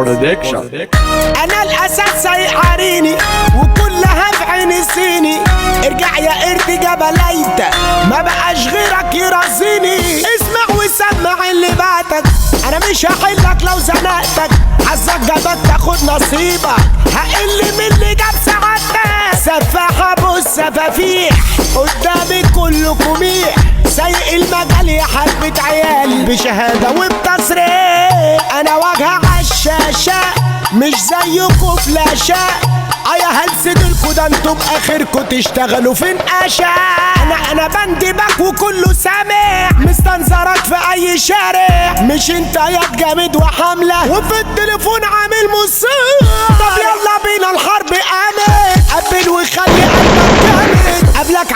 برودكشن. انا الاسد سايق عريني وكلها في عين سيني. ارجع يا قرد جبليت ما بقاش غيرك يرازيني. اسمع وسمع اللي بعتك انا مش هحلك لو زنقتك. حظك جابك تاخد نصيبك هقل من اللي جاب سعادتك. سفاحة بص سفافيح قدامي كله كميح. سايق المجال يا حبة عيالي بشهادة وبتصريح. انا واجهة عالشاشة مش زيكوا فلاشة. يا هلسدلكوا ده انتم اخركوا تشتغلوا في نقاشة. انا بندبك وكله سامع مستنظرك في اي شارع. مش انت يا جامد وحملة وفي التليفون عامل مصير. طب يلا بينا الحرب قامت قبل وخلي قلبك جامد قبلك.